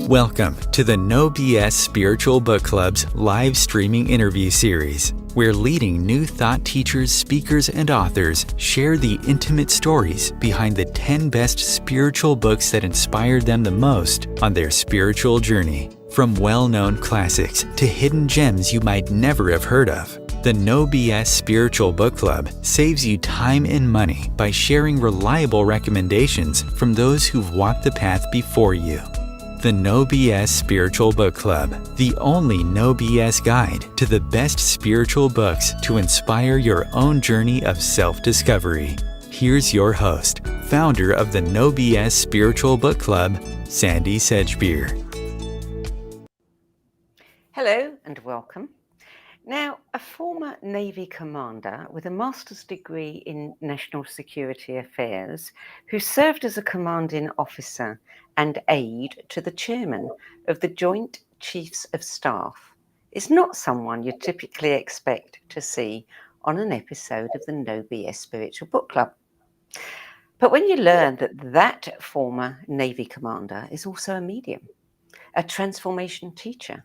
Welcome to the No BS Spiritual Book Club's live streaming interview series, where leading new thought teachers, speakers, and authors share the intimate stories behind the 10 best spiritual books that inspired them the most on their spiritual journey. From well-known classics to hidden gems you might never have heard of, the No BS Spiritual Book Club saves you time and money by sharing reliable recommendations from those who've walked the path before you. The No BS Spiritual Book Club, the only no BS guide to the best spiritual books to inspire your own journey of self-discovery. Here's your host, founder of the No BS Spiritual Book Club, Sandie Sedgbeer. Hello and welcome. Now, a former Navy commander with a master's degree in national security affairs who served as a commanding officer and aide to the chairman of the Joint Chiefs of Staff is not someone you typically expect to see on an episode of the No BS Spiritual Book Club. But when you learn that former Navy commander is also a medium, a transformation teacher,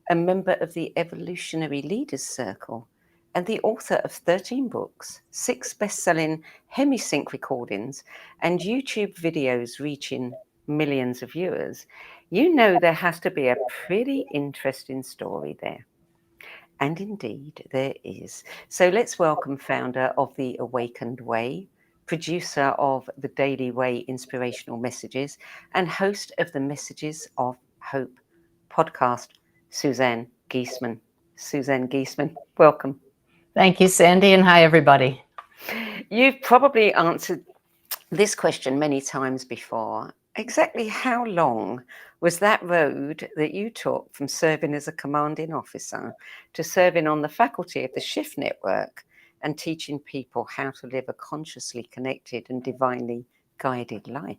a member of the Evolutionary Leaders Circle, and the author of 13 books, 6 bestselling hemi-sync recordings, and YouTube videos reaching millions of viewers, you know there has to be a pretty interesting story there. And indeed, there is. So let's welcome founder of The Awakened Way, producer of the Daily Way Inspirational Messages, and host of the Messages of Hope podcast, Suzanne Geisemann. Suzanne Geisemann, welcome. Thank you, Sandie, and hi, everybody. You've probably answered this question many times before. Exactly how long was that road that you took from serving as a commanding officer to serving on the faculty of the Shift Network and teaching people how to live a consciously connected and divinely guided life?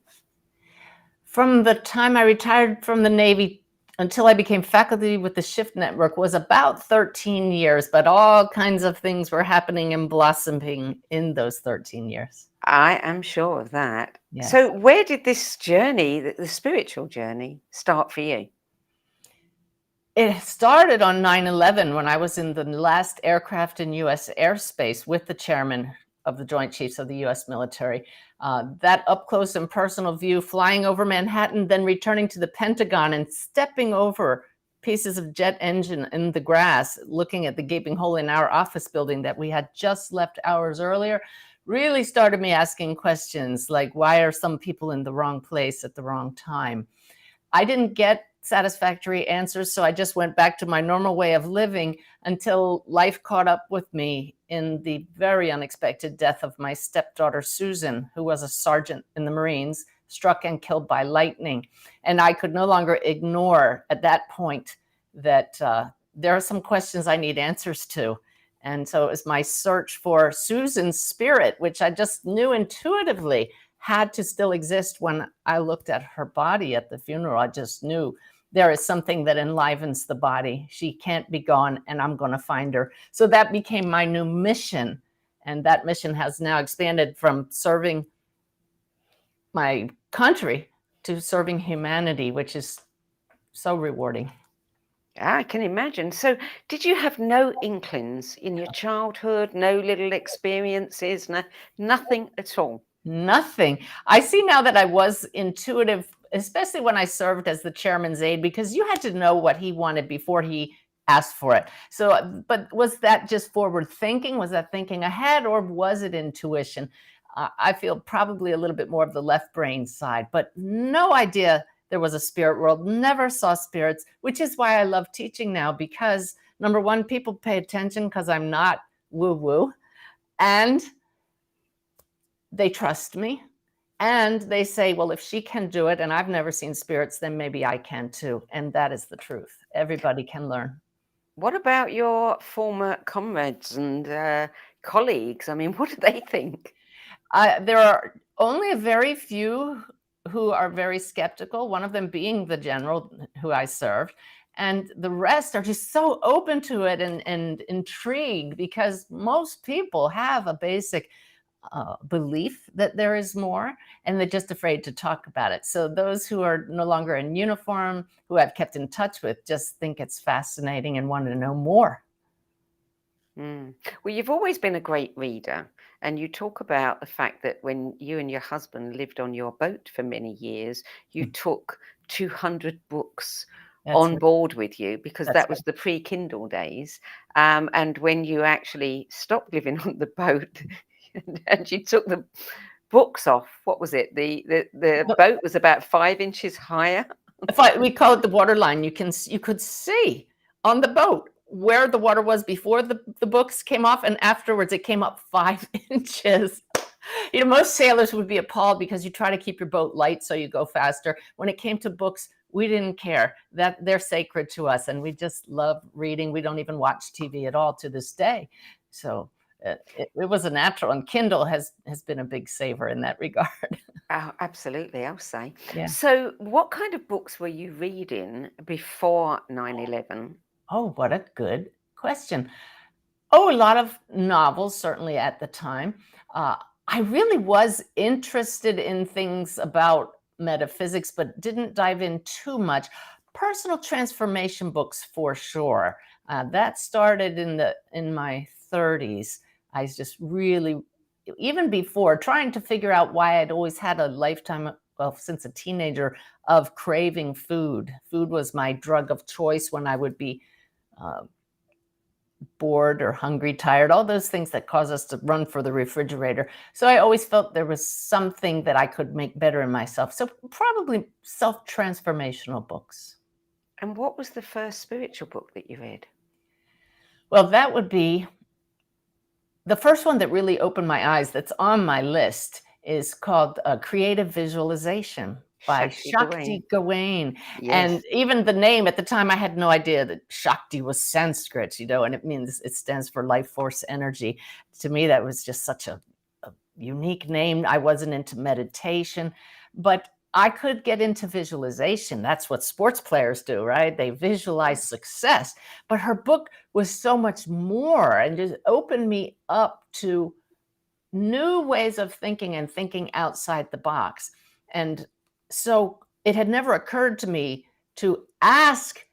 From the time I retired from the Navy until I became faculty with the Shift Network was about 13 years, but all kinds of things were happening and blossoming in those 13 years. I am sure of that. Yes. So where did this journey, the spiritual journey, start for you? It started on 9/11 when I was in the last aircraft in U.S. airspace with the chairman of the Joint Chiefs of the U.S. military. That up close and personal view, flying over Manhattan, then returning to the Pentagon and stepping over pieces of jet engine in the grass, looking at the gaping hole in our office building that we had just left hours earlier, really started me asking questions like, why are some people in the wrong place at the wrong time? I didn't get satisfactory answers, so I just went back to my normal way of living until life caught up with me in the very unexpected death of my stepdaughter, Susan, who was a sergeant in the Marines, struck and killed by lightning. And I could no longer ignore at that point that there are some questions I need answers to. And so it was my search for Susan's spirit, which I just knew intuitively had to still exist. When I looked at her body at the funeral, I just knew there is something that enlivens the body. She can't be gone, and I'm going to find her. So that became my new mission. And that mission has now expanded from serving my country to serving humanity, which is so rewarding. I can imagine. So did you have no inklings in your childhood, no little experiences, nothing at all? Nothing. I see now that I was intuitive, especially when I served as the chairman's aide, because you had to know what he wanted before he asked for it. So, but was that just forward thinking? Was that thinking ahead, or was it intuition? I feel probably a little bit more of the left brain side, but no idea there was a spirit world. Never saw spirits, which is why I love teaching now, because number one, people pay attention because I'm not woo-woo, and they trust me. And they say, well, if she can do it and I've never seen spirits, then maybe I can too. And that is the truth. Everybody can learn. What about your former comrades and colleagues? I mean, what do they think? There are only a very few who are very skeptical, one of them being the general who I served. And the rest are just so open to it and intrigued, because most people have a basic belief that there is more, and they're just afraid to talk about it. So those who are no longer in uniform, who I've kept in touch with, just think it's fascinating and want to know more. Well, you've always been a great reader, and you talk about the fact that when you and your husband lived on your boat for many years, you took 200 books That's on board with you because That's that was the pre-Kindle days. And when you actually stopped living on the boat and you took the books off, what was it? The boat was about 5 inches higher. We call it the water line. You could see on the boat where the water was before the books came off, and afterwards it came up 5 inches. You know, most sailors would be appalled because you try to keep your boat light so you go faster. When it came to books, we didn't care. That they're sacred to us, and we just love reading. We don't even watch TV at all to this day. So it was a natural, and Kindle has been a big saver in that regard. Oh, absolutely, I'll say. Yeah. So what kind of books were you reading before 9/11? Oh, what a good question. Oh, a lot of novels, certainly at the time. I really was interested in things about metaphysics, but didn't dive in too much. Personal transformation books, for sure. That started in my 30s. I was just really, even before, trying to figure out why I'd always had a lifetime, well, since a teenager, of craving food. Food was my drug of choice when I would be bored or hungry, tired, all those things that cause us to run for the refrigerator. So I always felt there was something that I could make better in myself. So probably self-transformational books. And what was the first spiritual book that you read? Well, that would be the first one that really opened my eyes that's on my list is called Creative Visualization by Shakti Gawain. Yes. And even the name at the time, I had no idea that Shakti was Sanskrit, you know, and it stands for life force energy. To me, that was just such a unique name. I wasn't into meditation, but I could get into visualization. That's what sports players do, right? They visualize success. But her book was so much more and just opened me up to new ways of thinking and thinking outside the box. And so it had never occurred to me to ask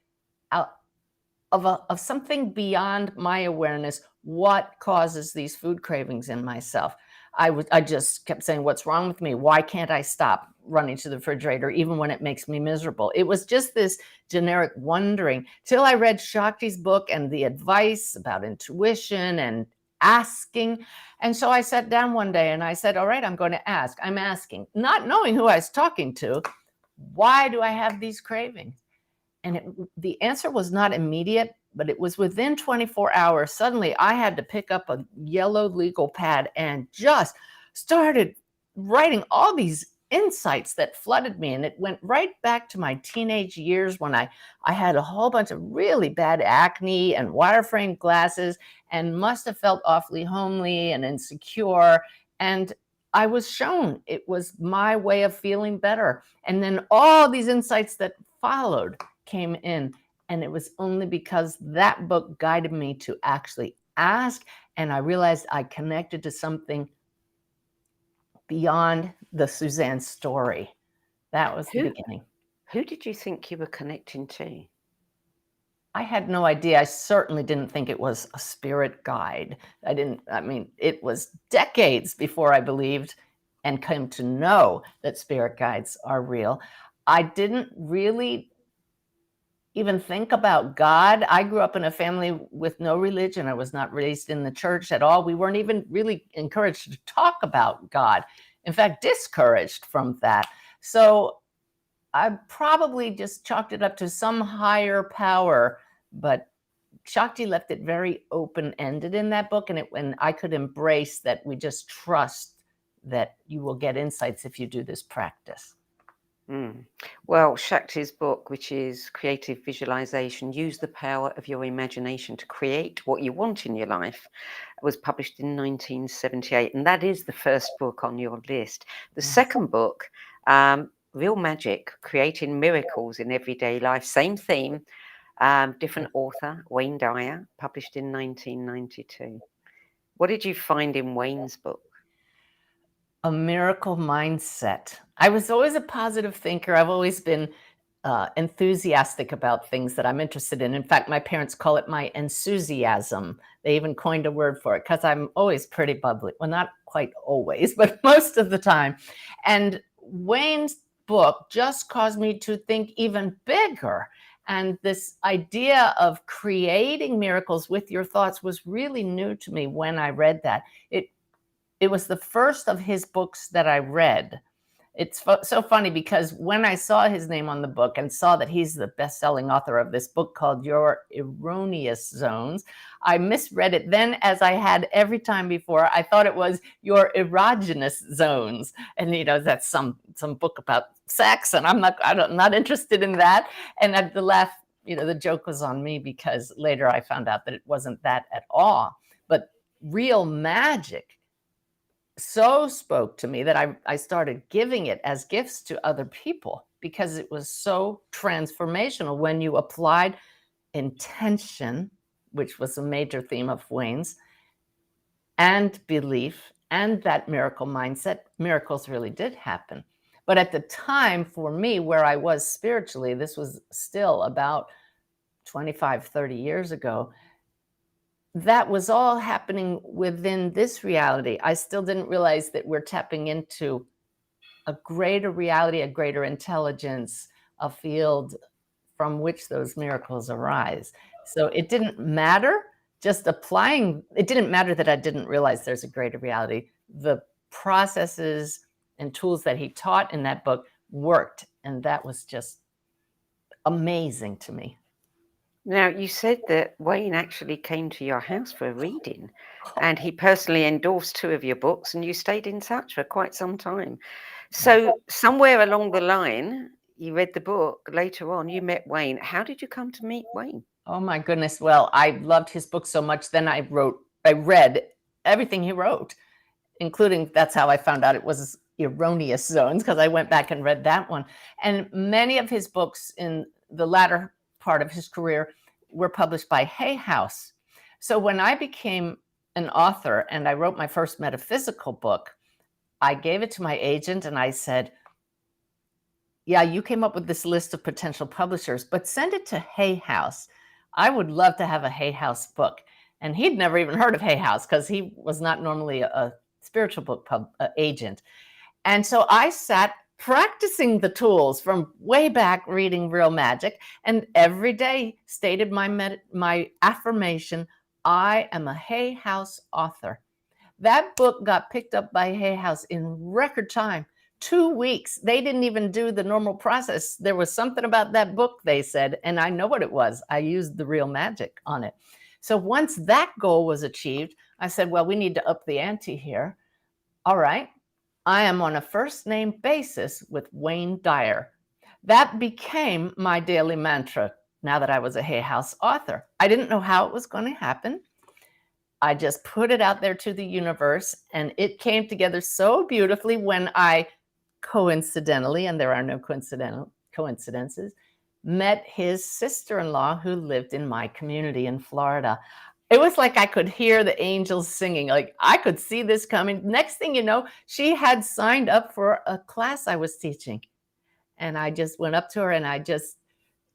of something beyond my awareness, what causes these food cravings in myself? I just kept saying, what's wrong with me? Why can't I stop running to the refrigerator even when it makes me miserable? It was just this generic wondering till I read Shakti's book and the advice about intuition and asking. And so I sat down one day and I said, all right, I'm going to ask. I'm asking, not knowing who I was talking to, why do I have these cravings? And the answer was not immediate, but it was within 24 hours. Suddenly I had to pick up a yellow legal pad and just started writing all these insights that flooded me. And it went right back to my teenage years when I had a whole bunch of really bad acne and wireframe glasses and must have felt awfully homely and insecure. And I was shown it was my way of feeling better. And then all these insights that followed came in. And it was only because that book guided me to actually ask. And I realized I connected to something beyond the Suzanne story. That was the beginning. Who did you think you were connecting to? I had no idea. I certainly didn't think it was a spirit guide. It was decades before I believed and came to know that spirit guides are real. I didn't really even think about God. I grew up in a family with no religion. I was not raised in the church at all. We weren't even really encouraged to talk about God. In fact, discouraged from that. So I probably just chalked it up to some higher power, but Shakti left it very open-ended in that book. And I could embrace that we just trust that you will get insights if you do this practice. Well, Shakti's book, which is Creative Visualization, Use the Power of Your Imagination to Create What You Want in Your Life, was published in 1978. And that is the first book on your list. The second book, Real Magic, Creating Miracles in Everyday Life, same theme, different author, Wayne Dyer, published in 1992. What did you find in Wayne's book? a miracle mindset. I was always a positive thinker. I've always been enthusiastic about things that I'm interested in. In fact, my parents call it my enthusiasm. They even coined a word for it because I'm always pretty bubbly. Well, not quite always, but most of the time. And Wayne's book just caused me to think even bigger. And this idea of creating miracles with your thoughts was really new to me when I read that. It was the first of his books that I read. It's so funny because when I saw his name on the book and saw that he's the best-selling author of this book called Your Erroneous Zones, I misread it then as I had every time before. I thought it was Your Erogenous Zones. And, that's some book about sex, and I'm not interested in that. And the laugh, the joke was on me because later I found out that it wasn't that at all. But real magic so spoke to me that I started giving it as gifts to other people because it was so transformational when you applied intention, which was a major theme of Wayne's, and belief and that miracle mindset. Miracles really did happen. But at the time, for me, where I was spiritually, this was still about 25, 30 years ago, that was all happening within this reality. I still didn't realize that we're tapping into a greater reality, a greater intelligence, a field from which those miracles arise. So it didn't matter just applying. It didn't matter that I didn't realize there's a greater reality. The processes and tools that he taught in that book worked. And that was just amazing to me. Now, you said that Wayne actually came to your house for a reading, and he personally endorsed 2 of your books, and you stayed in touch for quite some time. So somewhere along the line, you read the book. Later on, you met Wayne. How did you come to meet Wayne? Oh, my goodness. Well, I loved his book so much. Then I read everything he wrote, including, that's how I found out it was Erroneous Zones, because I went back and read that one. And many of his books in the latter part of his career were published by Hay House. So when I became an author and I wrote my first metaphysical book, I gave it to my agent and I said, yeah, you came up with this list of potential publishers, but send it to Hay House. I would love to have a Hay House book. And he'd never even heard of Hay House because he was not normally a spiritual book agent. And so I sat practicing the tools from way back reading Real Magic, and every day stated my affirmation, I am a Hay House author. That book got picked up by Hay House in record time, 2 weeks. They didn't even do the normal process. There was something about that book, they said, and I know what it was. I used the Real Magic on it. So once that goal was achieved, I said, well, we need to up the ante here. All right. I am on a first name basis with Wayne Dyer. That became my daily mantra now that I was a Hay House author. I didn't know how it was going to happen. I just put it out there to the universe, and it came together so beautifully when I coincidentally, and there are no coincidences, met his sister-in-law who lived in my community in Florida. It was like I could hear the angels singing, like I could see this coming. Next thing you know, she had signed up for a class I was teaching. And I just went up to her and I just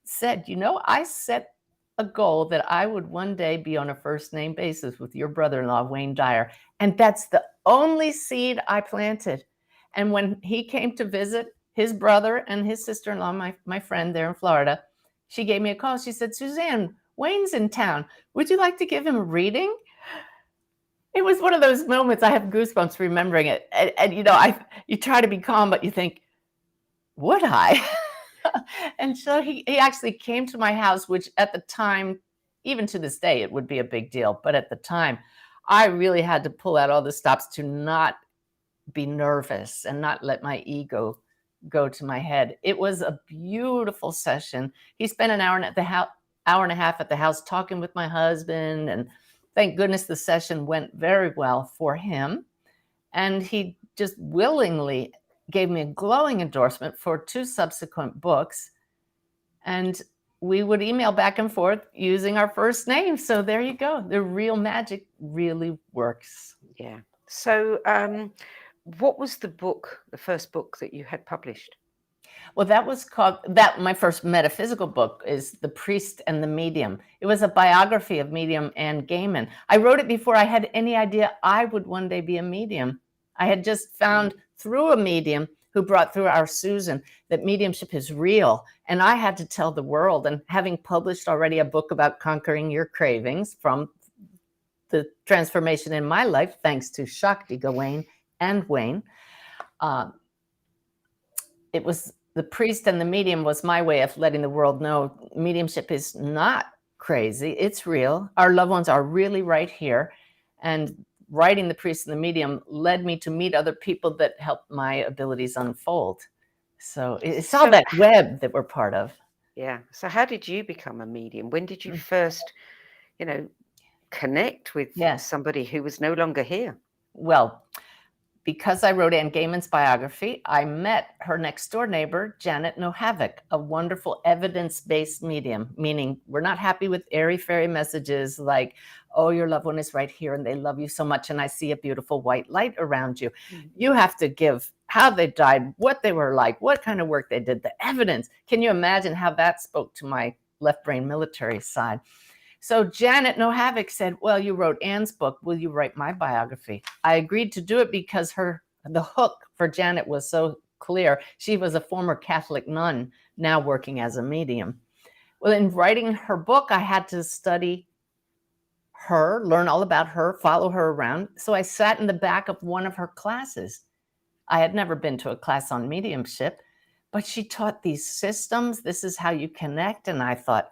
said, I set a goal that I would one day be on a first name basis with your brother-in-law, Wayne Dyer. And that's the only seed I planted. And when he came to visit his brother and his sister-in-law, my friend there in Florida, she gave me a call. She said, Suzanne, Wayne's in town. Would you like to give him a reading? It was one of those moments. I have goosebumps remembering it. And you try to be calm, but you think, would I? And so he actually came to my house, which at the time, even to this day, it would be a big deal. But at the time, I really had to pull out all the stops to not be nervous and not let my ego go to my head. It was a beautiful session. He spent an hour and a half at the house talking with my husband, and thank goodness the session went very well for him. And he just willingly gave me a glowing endorsement for 2 subsequent books. And we would email back and forth using our first name. So there you go. The real magic really works. Yeah. So what was the first book that you had published? Well, my first metaphysical book is The Priest and the Medium. It was a biography of medium Anne Gaiman. I wrote it before I had any idea I would one day be a medium. I had just found through a medium who brought through our Susan that mediumship is real. And I had to tell the world. And having published already a book about conquering your cravings from the transformation in my life, thanks to Shakti, Gawain, and Wayne, it was The Priest and the Medium was my way of letting the world know mediumship is not crazy. It's real. Our loved ones are really right here. And writing The Priest and the Medium led me to meet other people that helped my abilities unfold. So it's all that web that we're part of. Yeah. So how did you become a medium? When did you first, connect with somebody who was no longer here? Well, because I wrote Anne Gaiman's biography, I met her next door neighbor, Janet Nohavik, a wonderful evidence-based medium, meaning we're not happy with airy-fairy messages like, oh, your loved one is right here and they love you so much and I see a beautiful white light around you. Mm-hmm. You have to give how they died, what they were like, what kind of work they did, the evidence. Can you imagine how that spoke to my left brain military side? So Janet Nohavik said, well, you wrote Anne's book. Will you write my biography? I agreed to do it because the hook for Janet was so clear. She was a former Catholic nun, now working as a medium. Well, in writing her book, I had to study her, learn all about her, follow her around. So I sat in the back of one of her classes. I had never been to a class on mediumship, but she taught these systems. This is how you connect. And I thought,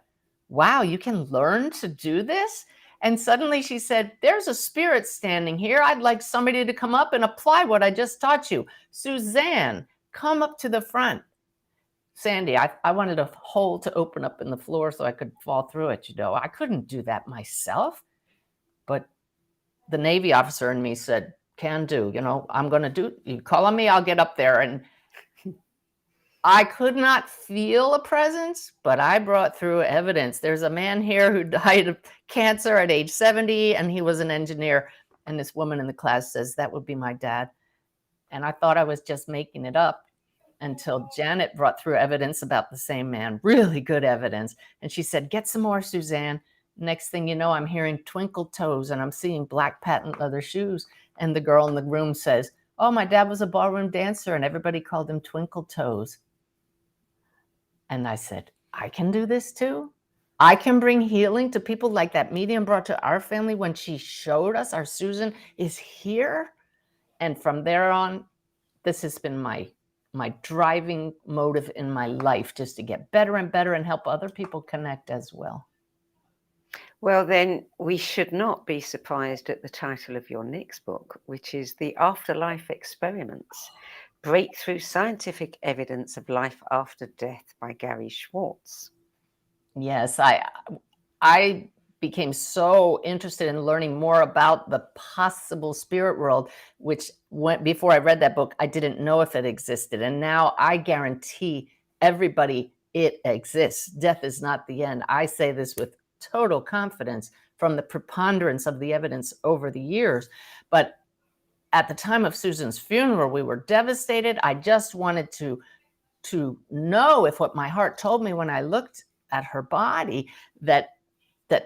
wow, you can learn to do this? And suddenly she said, there's a spirit standing here. I'd like somebody to come up and apply what I just taught you. Suzanne, come up to the front. Sandie, I wanted a hole to open up in the floor so I could fall through it. I couldn't do that myself. But the Navy officer in me said, can do, I'm going to do, you call on me, I'll get up there. And I could not feel a presence, but I brought through evidence. There's a man here who died of cancer at age 70, and he was an engineer. And this woman in the class says, that would be my dad. And I thought I was just making it up until Janet brought through evidence about the same man, really good evidence. And she said, get some more, Suzanne. Next thing you know, I'm hearing twinkle toes and I'm seeing black patent leather shoes. And the girl in the room says, oh, my dad was a ballroom dancer and everybody called him Twinkle Toes. And I said, I can do this too. I can bring healing to people like that medium brought to our family when she showed us our Susan is here. And from there on, this has been my driving motive in my life, just to get better and better and help other people connect as well. Well, then we should not be surprised at the title of your next book, which is The Afterlife Experiments, Breakthrough Scientific Evidence of Life After Death by Gary Schwartz. Yes, I became so interested in learning more about the possible spirit world, which before I read that book, I didn't know if it existed. And now I guarantee everybody it exists. Death is not the end. I say this with total confidence from the preponderance of the evidence over the years. But at the time of Susan's funeral, we were devastated. I just wanted to know if what my heart told me when I looked at her body, that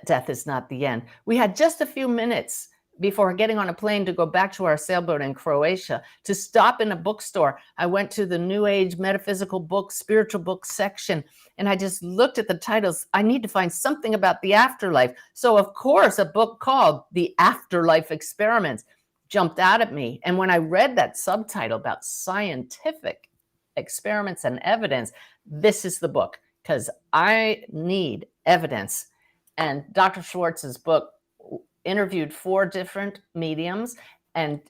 death is not the end. We had just a few minutes before getting on a plane to go back to our sailboat in Croatia to stop in a bookstore. I went to the New Age metaphysical books, spiritual books section, and I just looked at the titles. I need to find something about the afterlife. So of course, a book called The Afterlife Experiments jumped out at me. And when I read that subtitle about scientific experiments and evidence, this is the book, because I need evidence. And Dr. Schwartz's book interviewed 4 different mediums and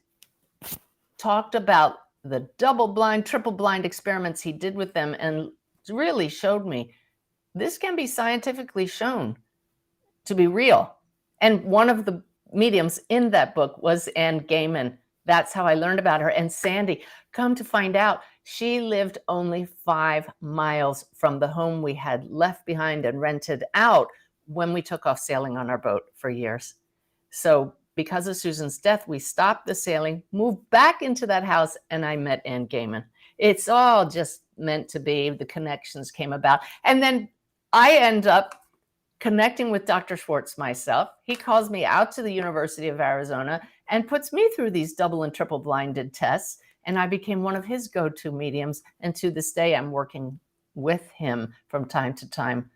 talked about the double-blind, triple-blind experiments he did with them, and really showed me this can be scientifically shown to be real. And one of the mediums in that book was Anne Gaiman. That's how I learned about her. And Sandie, come to find out, she lived only 5 miles from the home we had left behind and rented out when we took off sailing on our boat for years. So because of Susan's death, we stopped the sailing, moved back into that house, and I met Anne Gaiman. It's all just meant to be. The connections came about. And then I end up connecting with Dr. Schwartz myself. He calls me out to the University of Arizona and puts me through these double and triple blinded tests. And I became one of his go-to mediums. And to this day, I'm working with him from time to time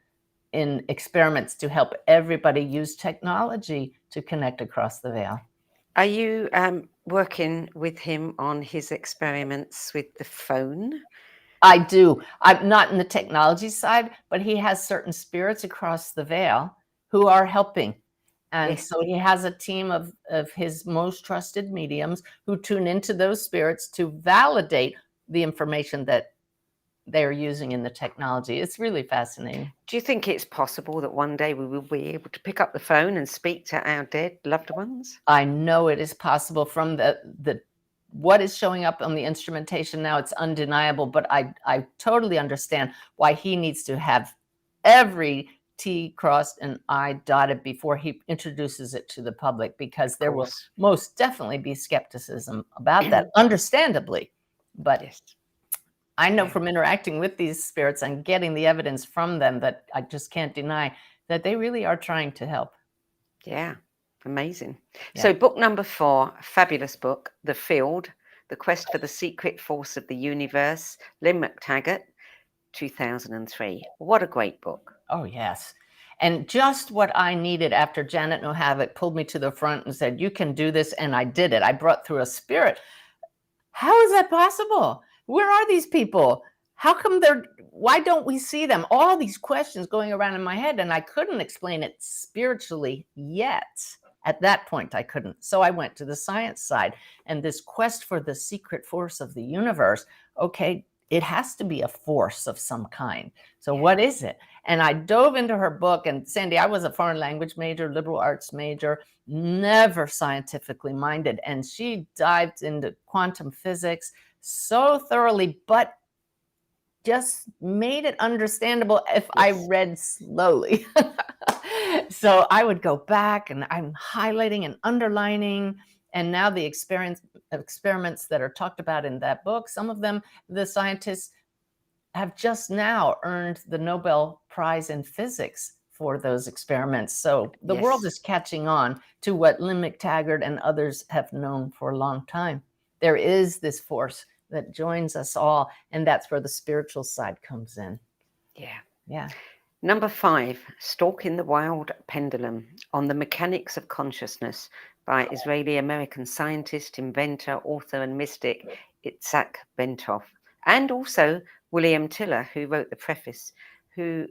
in experiments to help everybody use technology to connect across the veil. Are you working with him on his experiments with the phone? I do. I'm not in the technology side, but he has certain spirits across the veil who are helping. And Yes. so he has a team of his most trusted mediums who tune into those spirits to validate the information that they're using in the technology. It's really fascinating. Do you think it's possible that one day we will be able to pick up the phone and speak to our dead loved ones? I know it is possible from the what is showing up on the instrumentation now. It's undeniable, but I totally understand why he needs to have every T crossed and I dotted before he introduces it to the public, because there will most definitely be skepticism about that, understandably. But Yes. I know from interacting with these spirits and getting the evidence from them that I just can't deny that they really are trying to help. Yeah, amazing. Yeah. So book number 4, fabulous book, The Field, The Quest for the Secret Force of the Universe, Lynn McTaggart, 2003. What a great book. Oh, yes. And just what I needed after Janet No Havoc pulled me to the front and said, you can do this. And I did it. I brought through a spirit. How is that possible? Where are these people? How come why don't we see them? All these questions going around in my head, and I couldn't explain it spiritually yet. At that point, I couldn't. So I went to the science side, and this quest for the secret force of the universe. Okay, it has to be a force of some kind. So what is it? And I dove into her book, and Sandie, I was a foreign language major, liberal arts major, never scientifically minded. And she dived into quantum physics so thoroughly, but just made it understandable if I read slowly. So I would go back and I'm highlighting and underlining. And now the experiments that are talked about in that book, some of them, the scientists have just now earned the Nobel Prize in Physics for those experiments. So the world is catching on to what Lynn McTaggart and others have known for a long time. There is this force that joins us all, and that's where the spiritual side comes in. Yeah. Number 5, Stalking the Wild Pendulum, on the Mechanics of Consciousness, by Israeli-American scientist, inventor, author, and mystic Itzhak Bentov, and also William Tiller, who wrote the preface, who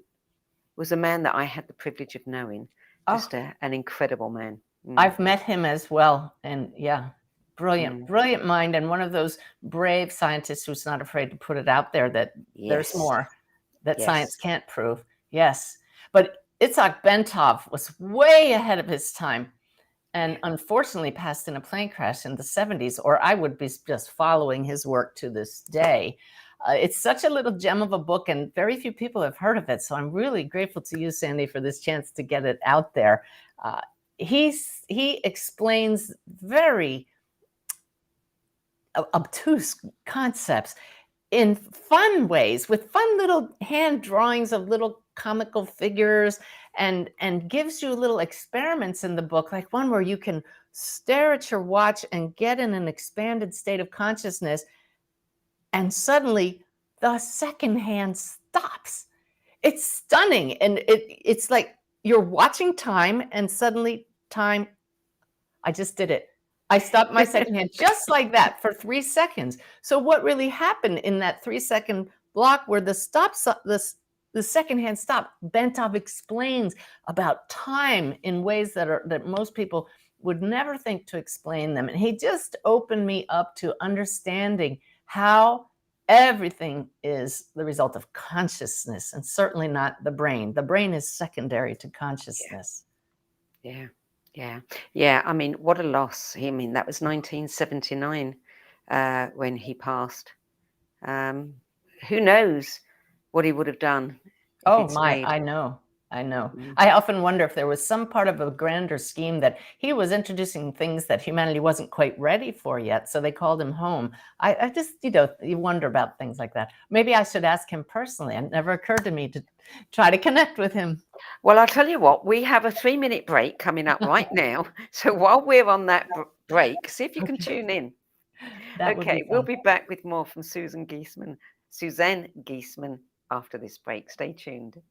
was a man that I had the privilege of knowing. Just an incredible man. I've met him as well, and brilliant mind, and one of those brave scientists who's not afraid to put it out there that there's more that science can't prove. Yes. But Itzhak Bentov was way ahead of his time, and unfortunately passed in a plane crash in the 70s, or I would be just following his work to this day. It's such a little gem of a book, and very few people have heard of it. So I'm really grateful to you, Sandie, for this chance to get it out there. He explains very obtuse concepts in fun ways, with fun little hand drawings of little comical figures, and gives you little experiments in the book, like one where you can stare at your watch and get in an expanded state of consciousness, and suddenly the second hand stops. It's stunning. And it's like you're watching time, and suddenly time, I just did it. I stopped my second hand just like that for 3 seconds. So what really happened in that 3-second block where the second hand stop, Bentov explains about time in ways that most people would never think to explain them. And he just opened me up to understanding how everything is the result of consciousness, and certainly not the brain. The brain is secondary to consciousness. Yeah. I mean, what a loss. I mean, that was 1979 when he passed. Who knows what he would have done? Oh my, I know. I know. I often wonder if there was some part of a grander scheme that he was introducing things that humanity wasn't quite ready for yet, so they called him home. I just, you wonder about things like that. Maybe I should ask him personally. It never occurred to me to try to connect with him. Well, I'll tell you what, we have a 3-minute break coming up right now. So while we're on that break, see if you can tune in. That would be Okay, we'll fun. be back with more from Suzanne Geisemann after this break. Stay tuned.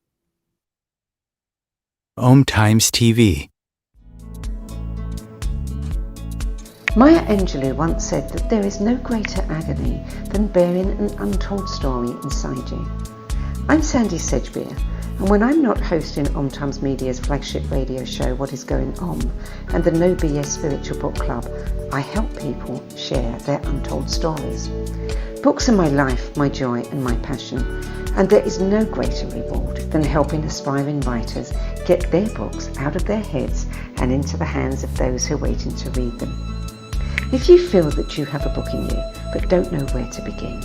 Om Times TV. Maya Angelou once said that there is no greater agony than bearing an untold story inside you. I'm Sandie Sedgbeer, and when I'm not hosting Om Times Media's flagship radio show What Is Going On and the No BS Spiritual Book Club, I help people share their untold stories. Books are my life, my joy and my passion, and there is no greater reward than helping aspiring writers get their books out of their heads and into the hands of those who are waiting to read them. If you feel that you have a book in you but don't know where to begin,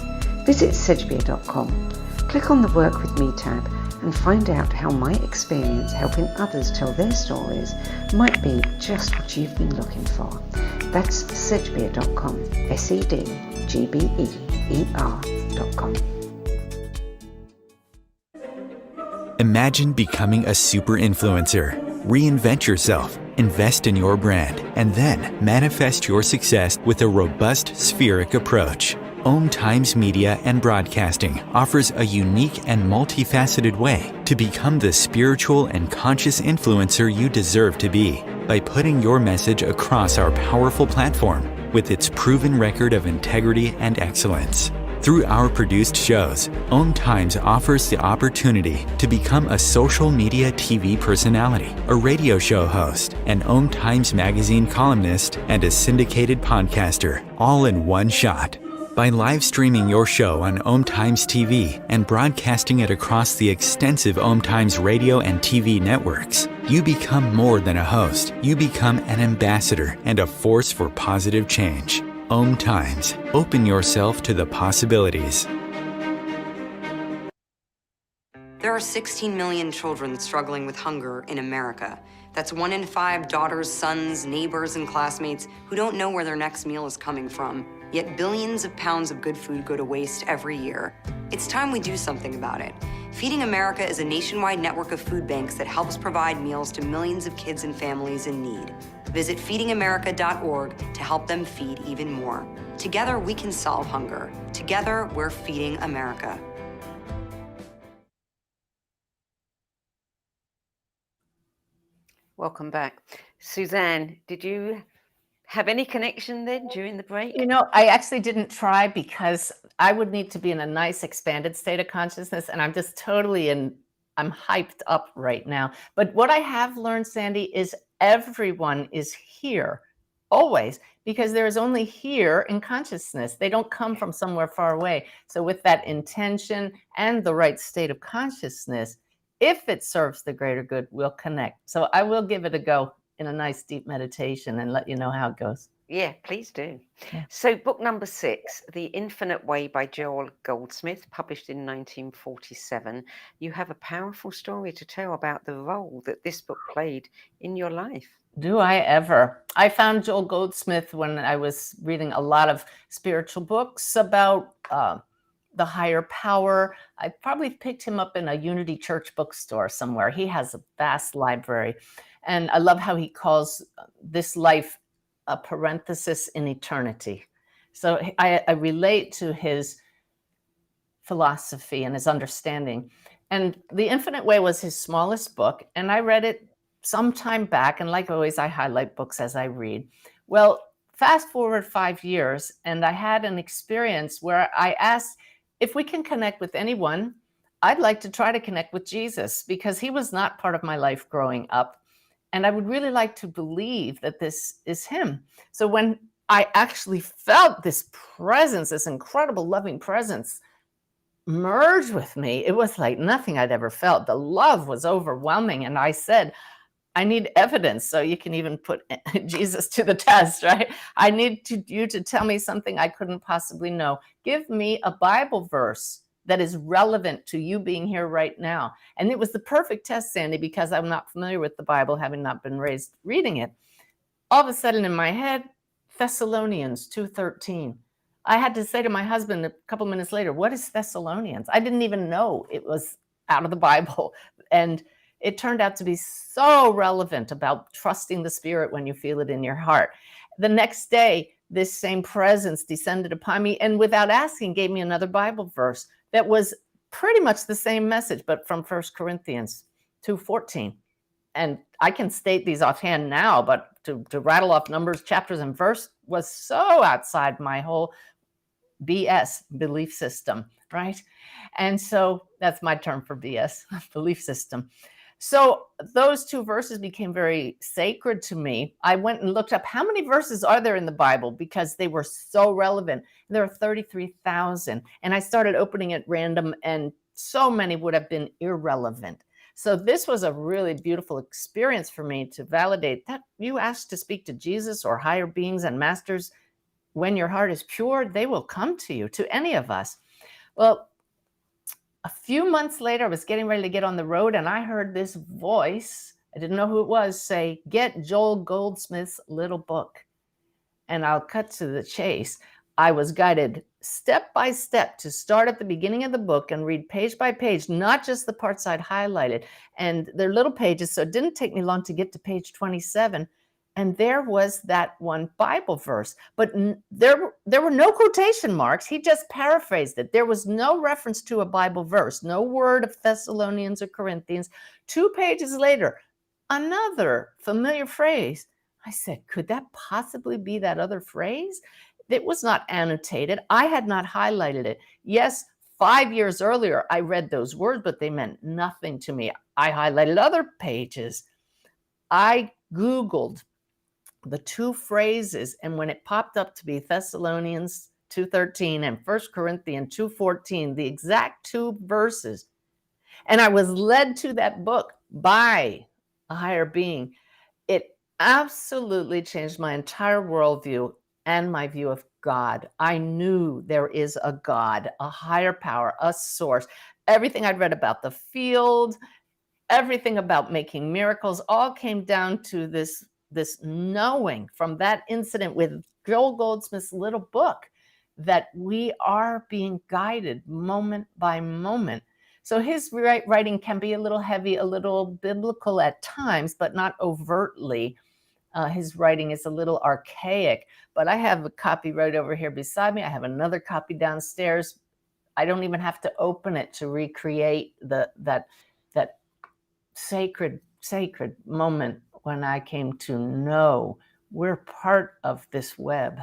visit sedgbeer.com. Click on the Work With Me tab and find out how my experience helping others tell their stories might be just what you've been looking for. That's sedgbeer.com, sedgbeer.com. Imagine becoming a super influencer. Reinvent yourself, invest in your brand, and then manifest your success with a robust spheric approach. Om Times Media and Broadcasting offers a unique and multifaceted way to become the spiritual and conscious influencer you deserve to be by putting your message across our powerful platform with its proven record of integrity and excellence. Through our produced shows, Om Times offers the opportunity to become a social media TV personality, a radio show host, an Om Times magazine columnist, and a syndicated podcaster, all in one shot. By live streaming your show on Om Times TV and broadcasting it across the extensive Om Times radio and TV networks, you become more than a host. You become an ambassador and a force for positive change. Om Times. Open yourself to the possibilities. There are 16 million children struggling with hunger in America. That's 1 in 5 daughters, sons, neighbors, and classmates who don't know where their next meal is coming from. Yet billions of pounds of good food go to waste every year. It's time we do something about it. Feeding America is a nationwide network of food banks that helps provide meals to millions of kids and families in need. Visit feedingamerica.org to help them feed even more. Together, we can solve hunger. Together, we're feeding America. Welcome back. Suzanne, did you have any connection then during the break? I actually didn't try because I would need to be in a nice expanded state of consciousness, and I'm just totally I'm hyped up right now. But what I have learned, Sandie, is everyone is here, always, because there is only here in consciousness. They don't come from somewhere far away. So with that intention and the right state of consciousness, if it serves the greater good, we'll connect. So I will give it a go in a nice deep meditation and let you know how it goes. Yeah, please do. Yeah. So book number 6, The Infinite Way by Joel Goldsmith, published in 1947. You have a powerful story to tell about the role that this book played in your life. Do I ever? I found Joel Goldsmith when I was reading a lot of spiritual books about the higher power. I probably picked him up in a Unity Church bookstore somewhere. He has a vast library. And I love how he calls this life a parenthesis in eternity. So I relate to his philosophy and his understanding. And The Infinite Way was his smallest book, and I read it some time back. And like always, I highlight books as I read. Well, fast forward 5 years, and I had an experience where I asked, if we can connect with anyone, I'd like to try to connect with Jesus, because he was not part of my life growing up. And I would really like to believe that this is him. So when I actually felt this presence, this incredible loving presence merge with me, it was like nothing I'd ever felt. The love was overwhelming. And I said, I need evidence. So you can even put Jesus to the test, right? I need you to tell me something I couldn't possibly know. Give me a Bible verse that is relevant to you being here right now. And it was the perfect test, Sandie, because I'm not familiar with the Bible, having not been raised reading it. All of a sudden in my head, Thessalonians 2:13. I had to say to my husband a couple minutes later, what is Thessalonians? I didn't even know it was out of the Bible. And it turned out to be so relevant about trusting the Spirit when you feel it in your heart. The next day, this same presence descended upon me and without asking gave me another Bible verse that was pretty much the same message, but from 1 Corinthians 2:14. And I can state these offhand now, but to rattle off numbers, chapters, and verse was so outside my whole BS, belief system, right? And so that's my term for BS, belief system. So those two verses became very sacred to me. I went and looked up how many verses are there in the Bible because they were so relevant. There are 33,000. And I started opening at random, and so many would have been irrelevant. So this was a really beautiful experience for me to validate that you ask to speak to Jesus or higher beings and masters. When your heart is pure, they will come to you, to any of us. Well, a few months later, I was getting ready to get on the road, and I heard this voice. I didn't know who it was, say, get Joel Goldsmith's little book. And I'll cut to the chase. I was guided step by step to start at the beginning of the book and read page by page, not just the parts I'd highlighted. And they're little pages, so it didn't take me long to get to page 27. And there was that one Bible verse, but there were no quotation marks. He just paraphrased it. There was no reference to a Bible verse, no word of Thessalonians or Corinthians. 2 pages later, another familiar phrase. I said, could that possibly be that other phrase? It was not annotated. I had not highlighted it. Yes, 5 years earlier, I read those words, but they meant nothing to me. I highlighted other pages. I Googled the two phrases, and when it popped up to be Thessalonians 2:13 and 1 Corinthians 2:14, the exact two verses, and I was led to that book by a higher being, it absolutely changed my entire worldview and my view of God. I knew there is a God, a higher power, a source. Everything I'd read about the field, everything about making miracles, all came down to this knowing from that incident with Joel Goldsmith's little book that we are being guided moment by moment. So his writing can be a little heavy, a little biblical at times, but not overtly. His writing is a little archaic, but I have a copy right over here beside me. I have another copy downstairs. I don't even have to open it to recreate that sacred moment when I came to know we're part of this web.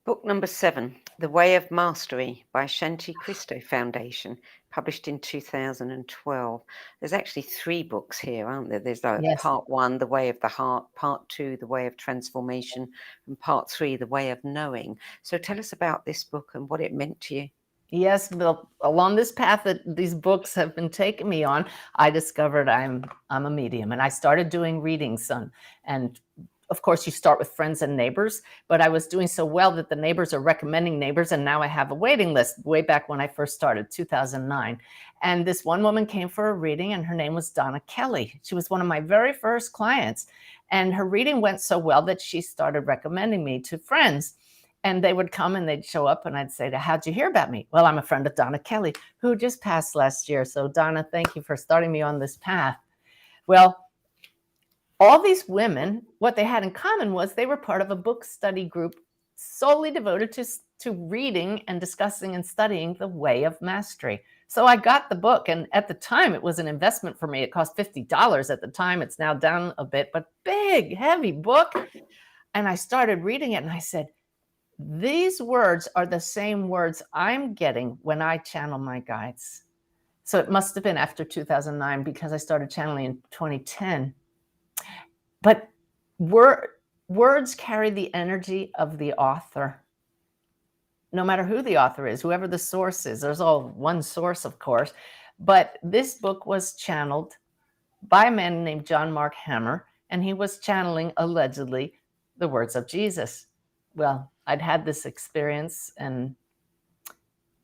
Book number 7, The Way of Mastery by Shanti Christo Foundation, published in 2012. There's actually 3 books here, aren't there? There's Yes. part 1, The Way of the Heart, part 2, The Way of Transformation, and part 3, The Way of Knowing. So tell us about this book and what it meant to you. Yes, Bill, along this path that these books have been taking me on, I discovered I'm a medium, and I started doing readings. And of course, you start with friends and neighbors, but I was doing so well that the neighbors are recommending neighbors, and now I have a waiting list way back when I first started, 2009. And this one woman came for a reading, and her name was Donna Kelly. She was one of my very first clients, and her reading went so well that she started recommending me to friends. And they would come and they'd show up, and I'd say, how'd you hear about me? Well, I'm a friend of Donna Kelly, who just passed last year. So Donna, thank you for starting me on this path. Well, all these women, what they had in common was they were part of a book study group solely devoted to reading and discussing and studying the Way of Mastery. So I got the book, and at the time it was an investment for me. It cost $50 at the time. It's now down a bit, but big, heavy book. And I started reading it, and I said, these words are the same words I'm getting when I channel my guides. So it must have been after 2009 because I started channeling in 2010. But words carry the energy of the author. No matter who the author is, whoever the source is, there's all one source, of course. But this book was channeled by a man named John Mark Hammer, and he was channeling, allegedly, the words of Jesus. Well, I'd had this experience, and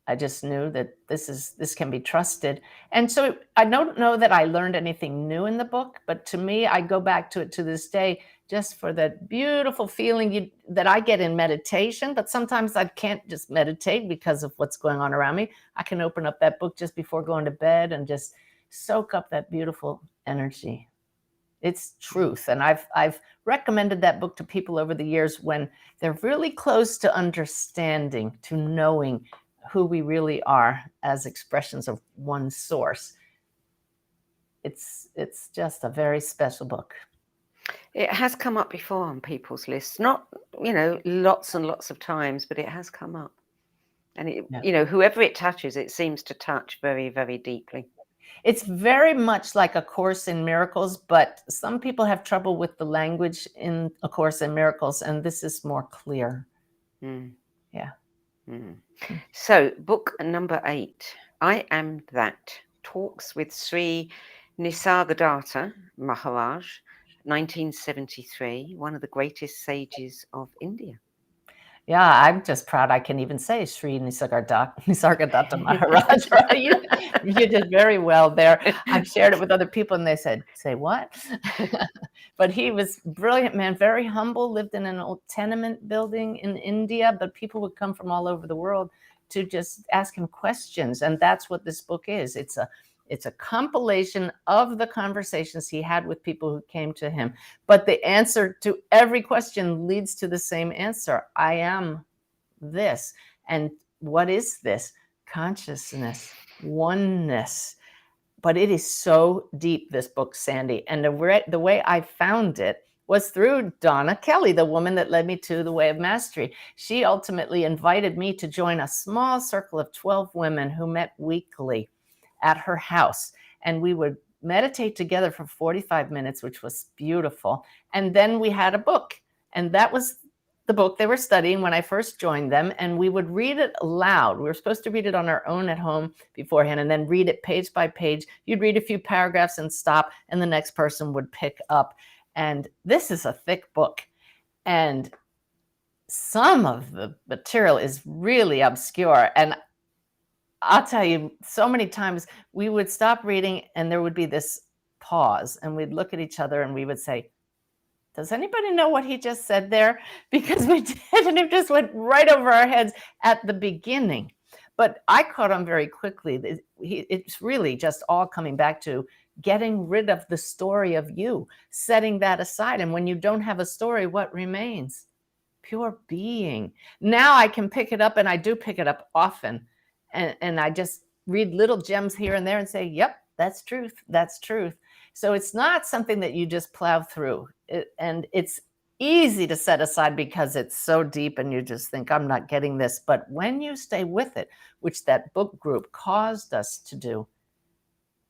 I just knew that this can be trusted. And so I don't know that I learned anything new in the book, but to me, I go back to it to this day just for that beautiful feeling that I get in meditation. But sometimes I can't just meditate because of what's going on around me. I can open up that book just before going to bed and just soak up that beautiful energy. It's truth. And I've recommended that book to people over the years when they're really close to understanding, to knowing who we really are as expressions of one source. It's just a very special book. It has come up before on people's lists, not, lots and lots of times, but it has come up. And whoever it touches, it seems to touch very, very deeply. It's very much like A Course in Miracles, but some people have trouble with the language in A Course in Miracles, and this is more clear. Yeah. So, book number 8, I Am That, Talks with Sri Nisargadatta Maharaj, 1973, one of the greatest sages of India. Yeah, I'm just proud I can even say Sri Nisargadatta Maharaj. Right? You did very well there. I've shared it with other people and they said, say what? But he was a brilliant man, very humble, lived in an old tenement building in India, but people would come from all over the world to just ask him questions. And that's what this book is. It's a compilation of the conversations he had with people who came to him. But the answer to every question leads to the same answer. I am this. And what is this? Consciousness, oneness. But it is so deep, this book, Sandie. And the way I found it was through Donna Kelly, the woman that led me to the Way of Mastery. She ultimately invited me to join a small circle of 12 women who met weekly at her house. And we would meditate together for 45 minutes, which was beautiful. And then we had a book. And that was the book they were studying when I first joined them. And we would read it aloud. We were supposed to read it on our own at home beforehand and then read it page by page. You'd read a few paragraphs and stop, and the next person would pick up. And this is a thick book. And some of the material is really obscure. And I'll tell you, so many times we would stop reading and there would be this pause and we'd look at each other and we would say, does anybody know what he just said there? Because we did, and it just went right over our heads at the beginning. But I caught on very quickly. It's really just all coming back to getting rid of the story of you, setting that aside. And when you don't have a story, what remains? Pure being. Now I can pick it up, and I do pick it up often. And I just read little gems here and there and say, yep, that's truth. That's truth. So it's not something that you just plow through. And it's easy to set aside because it's so deep and you just think, I'm not getting this. But when you stay with it, which that book group caused us to do,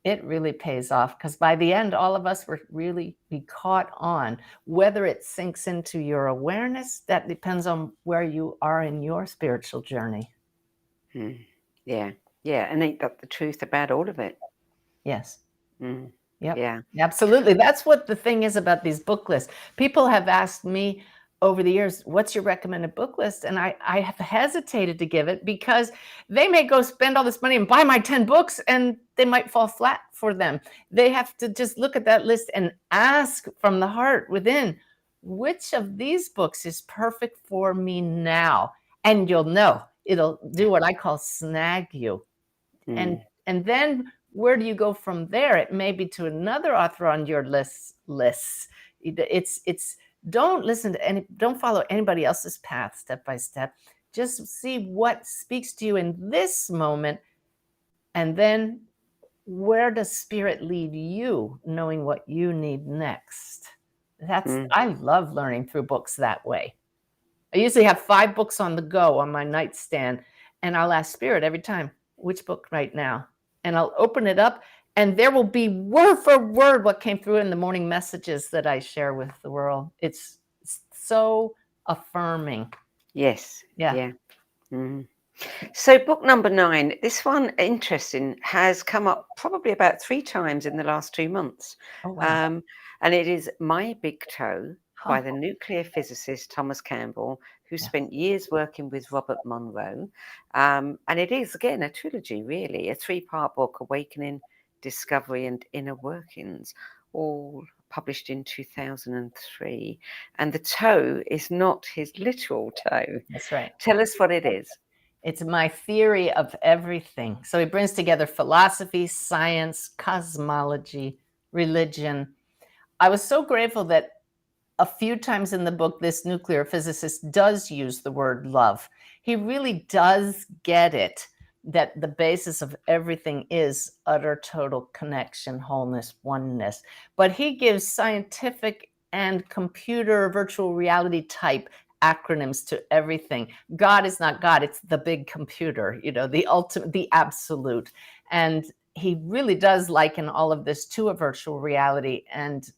it really pays off. Because by the end, all of us were really be caught on. Whether it sinks into your awareness, that depends on where you are in your spiritual journey. Yeah. And ain't that the truth about all of it? Yes. Yep. Yeah, absolutely. That's what the thing is about these book lists. People have asked me over the years, what's your recommended book list? And I have hesitated to give it because they may go spend all this money and buy my 10 books and they might fall flat for them. They have to just look at that list and ask from the heart within, which of these books is perfect for me now? And you'll know. It'll do what I call snag you. And then where do you go from there? It may be to another author on your list. It's don't follow anybody else's path step by step. Just see what speaks to you in this moment. And then where does spirit lead you, knowing what you need next? I love learning through books that way. I usually have 5 books on the go on my nightstand, and I'll ask spirit every time, which book right now? And I'll open it up, and there will be word for word what came through in the morning messages that I share with the world. It's so affirming. Yes. Yeah. So book number 9, this one, interesting, has come up probably about 3 times in the last 2 months. Oh, wow. And it is My Big Toe by the nuclear physicist Thomas Campbell, who spent years working with Robert Monroe. And it is, again, a trilogy, really, a 3-part book, Awakening, Discovery, and Inner Workings, all published in 2003. And the toe is not his literal toe. That's right. Tell us what it is. It's my theory of everything. So he brings together philosophy, science, cosmology, religion. I was so grateful that a few times in the book, this nuclear physicist does use the word love. He really does get it, that the basis of everything is utter, total connection, wholeness, oneness. But he gives scientific and computer virtual reality type acronyms to everything. God is not God, it's the big computer, the ultimate, the absolute. And he really does liken all of this to a virtual reality, and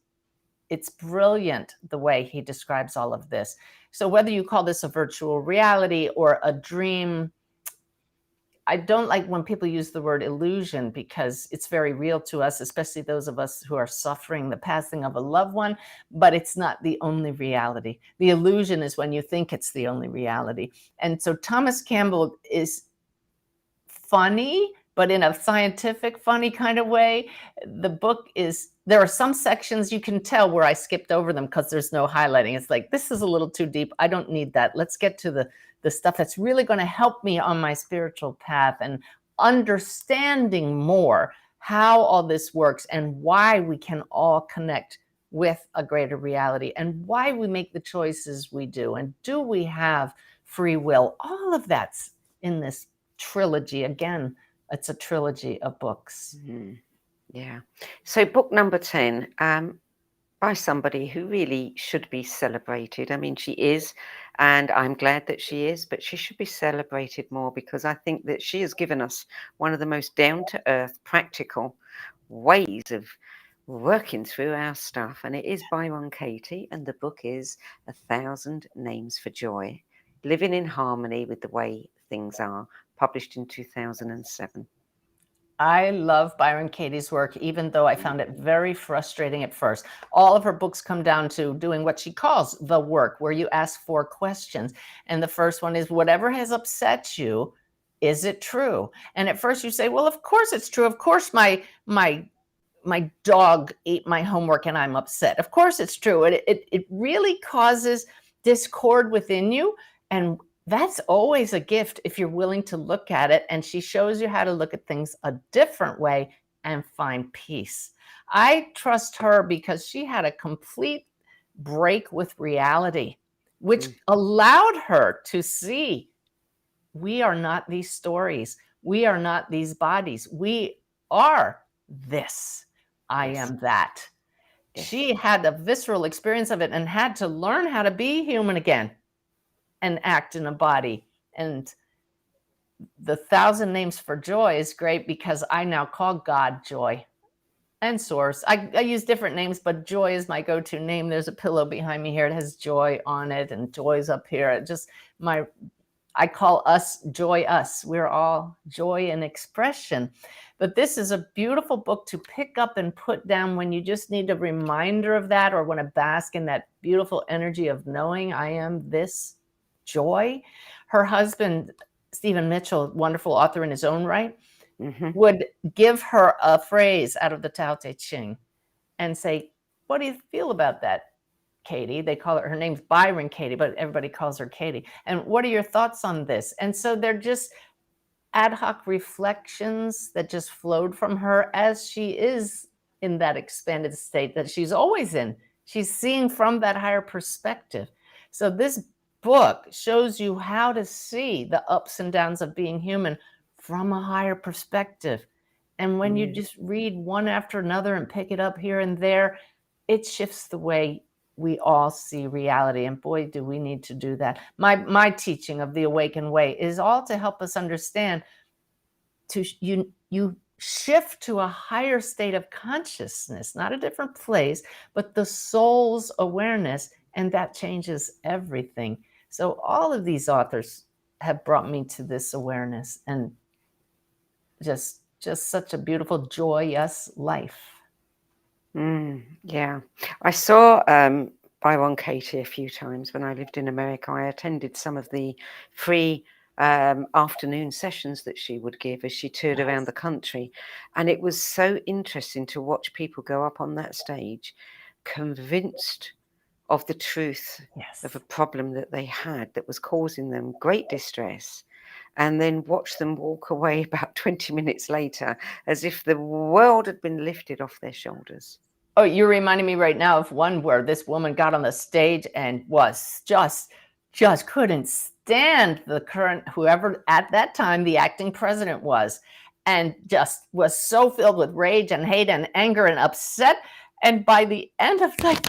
it's brilliant the way he describes all of this. So whether you call this a virtual reality or a dream, I don't like when people use the word illusion, because it's very real to us, especially those of us who are suffering the passing of a loved one, but it's not the only reality. The illusion is when you think it's the only reality. And so Thomas Campbell is funny, but in a scientific, funny kind of way. The book is, there are some sections you can tell where I skipped over them because there's no highlighting. It's like, this is a little too deep. I don't need that. Let's get to the stuff that's really going to help me on my spiritual path and understanding more how all this works and why we can all connect with a greater reality and why we make the choices we do. And do we have free will? All of that's in this trilogy. Again, it's a trilogy of books. Mm-hmm. Yeah. So book number 10, by somebody who really should be celebrated. I mean, she is, and I'm glad that she is, but she should be celebrated more, because I think that she has given us one of the most down-to-earth, practical ways of working through our stuff. And it is Byron Katie, and the book is 1,000 Names for Joy, Living in Harmony with the Way Things Are, published in 2007. I love Byron Katie's work, even though I found it very frustrating at first. All of her books come down to doing what she calls the work, where you ask 4 questions. And the first one is, whatever has upset you, is it true? And at first you say, well, of course it's true. Of course my dog ate my homework and I'm upset. Of course it's true. It really causes discord within you. And that's always a gift if you're willing to look at it. And she shows you how to look at things a different way and find peace. I trust her because she had a complete break with reality, which allowed her to see, we are not these stories. We are not these bodies. We are this. I am that. She had a visceral experience of it and had to learn how to be human again and act in a body. And the 1,000 Names for Joy is great because I now call God Joy and Source. I use different names, but Joy is my go-to name. There's a pillow behind me here. It has Joy on it, and Joy's up here. I call us Joy Us. We're all joy and expression. But this is a beautiful book to pick up and put down when you just need a reminder of that, or want to bask in that beautiful energy of knowing I am this joy. Her husband, Stephen Mitchell, wonderful author in his own right, would give her a phrase out of the Tao Te Ching and say, what do you feel about that, Katie? They call her name's Byron Katie, but everybody calls her Katie. And what are your thoughts on this? And so they're just ad hoc reflections that just flowed from her as she is in that expanded state that she's always in. She's seeing from that higher perspective. So this book shows you how to see the ups and downs of being human from a higher perspective. And when you just read one after another and pick it up here and there, it shifts the way we all see reality. And boy, do we need to do that. My teaching of the Awakened Way is all to help us understand you shift to a higher state of consciousness, not a different place, but the soul's awareness, and that changes everything. So all of these authors have brought me to this awareness, and just such a beautiful, joyous life. Yeah. I saw Byron Katie a few times when I lived in America. I attended some of the free afternoon sessions that she would give as she toured around the country. And it was so interesting to watch people go up on that stage convinced of the truth of a problem that they had that was causing them great distress, and then watch them walk away about 20 minutes later as if the world had been lifted off their shoulders. Oh, you're reminding me right now of one where this woman got on the stage and was just couldn't stand the current, whoever at that time the acting president was, and just was so filled with rage and hate and anger and upset. And by the end of like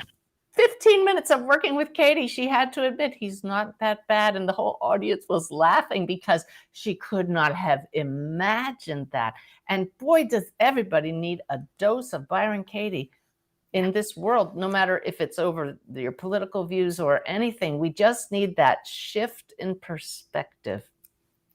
15 minutes of working with Katie, she had to admit he's not that bad. And the whole audience was laughing because she could not have imagined that. And boy, does everybody need a dose of Byron Katie in this world, no matter if it's over your political views or anything. We just need that shift in perspective.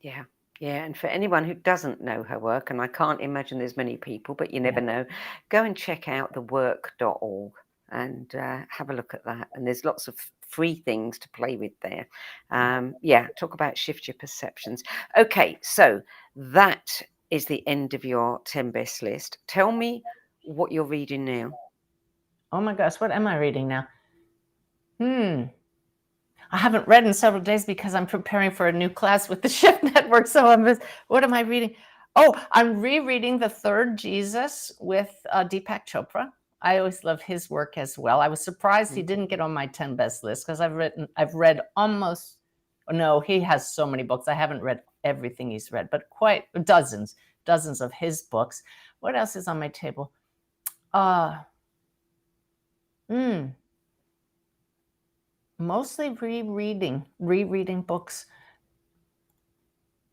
Yeah. Yeah, and for anyone who doesn't know her work, and I can't imagine there's many people, but you never know, go and check out thework.org and have a look at that. And there's lots of free things to play with there. Talk about shift your perceptions. Okay, so that is the end of your 10 best list. Tell me what you're reading now. Oh my gosh, what am I reading now? I haven't read in several days because I'm preparing for a new class with the Shift Network. So what am I reading? Oh, I'm rereading The Third Jesus with Deepak Chopra. I always love his work as well. I was surprised he didn't get on my 10 best list because I've read almost, no, he has so many books. I haven't read everything he's read, but quite dozens of his books. What else is on my table? Mostly rereading books.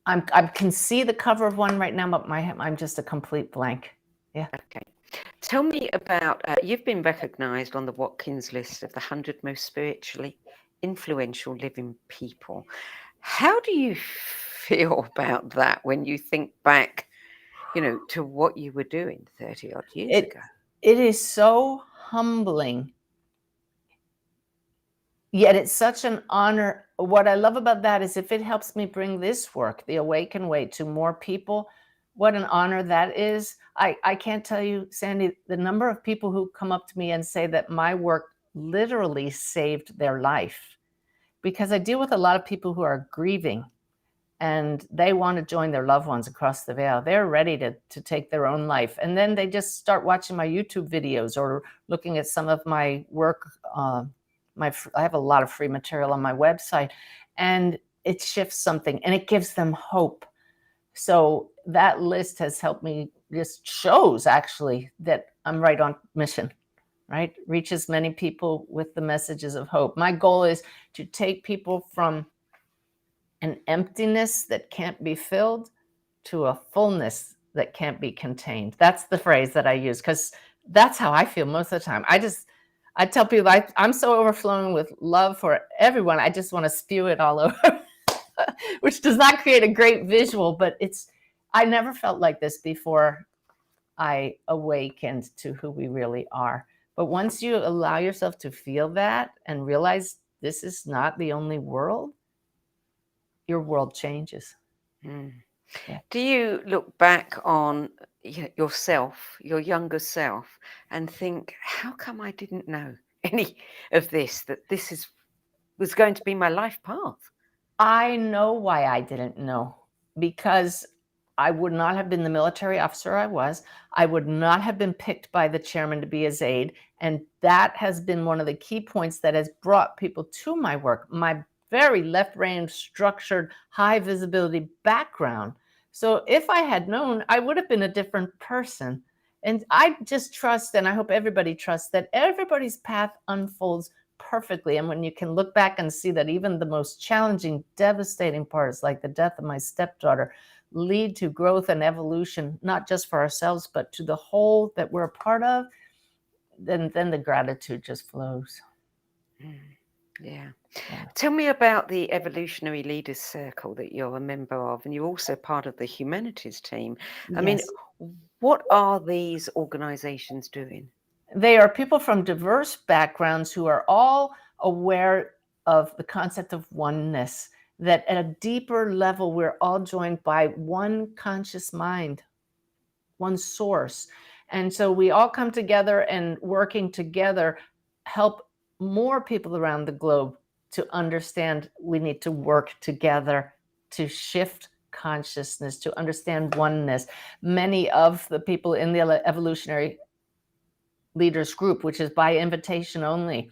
I can see the cover of one right now, but I'm just a complete blank. Yeah. Okay. Tell me about, you've been recognized on the Watkins List of the 100 most spiritually influential living people. How do you feel about that when you think back, to what you were doing 30 odd years ago? It is so humbling. Yet it's such an honor. What I love about that is if it helps me bring this work, The Awakened Way, to more people, what an honor that is. I can't tell you, Sandie, the number of people who come up to me and say that my work literally saved their life. Because I deal with a lot of people who are grieving and they want to join their loved ones across the veil. They're ready to take their own life. And then they just start watching my YouTube videos or looking at some of my work. I have a lot of free material on my website, and it shifts something and it gives them hope. So that list has helped me, just shows actually that I'm right on mission, right? Reach as many people with the messages of hope. My goal is to take people from an emptiness that can't be filled to a fullness that can't be contained. That's the phrase that I use because that's how I feel most of the time. I tell people I'm so overflowing with love for everyone. I just want to spew it all over, which does not create a great visual, but I never felt like this before I awakened to who we really are. But once you allow yourself to feel that and realize this is not the only world, your world changes. Yeah. Do you look back on yourself, your younger self, and think, how come I didn't know any of this, that this was going to be my life path? I know why I didn't know, because I would not have been the military officer I was. I would not have been picked by the chairman to be his aide. And that has been one of the key points that has brought people to my work, my very left-brain, structured, high visibility background. So if I had known, I would have been a different person. And I just trust, and I hope everybody trusts, that everybody's path unfolds perfectly. And when you can look back and see that even the most challenging, devastating parts, like the death of my stepdaughter, lead to growth and evolution, not just for ourselves, but to the whole that we're a part of, then the gratitude just flows. Yeah. Tell me about the Evolutionary Leaders Circle that you're a member of, and you're also part of the humanities team. I mean, what are these organizations doing? They are people from diverse backgrounds who are all aware of the concept of oneness, that at a deeper level, we're all joined by one conscious mind, one source. And so we all come together, and working together help more people around the globe to understand we need to work together to shift consciousness, to understand oneness. Many of the people in the Evolutionary Leaders group, which is by invitation only,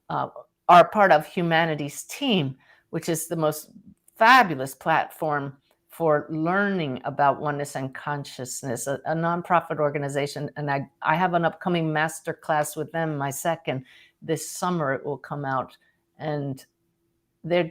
are part of Humanity's Team, which is the most fabulous platform for learning about oneness and consciousness, a nonprofit organization. And I have an upcoming master class with them, my second, this summer. It will come out. And they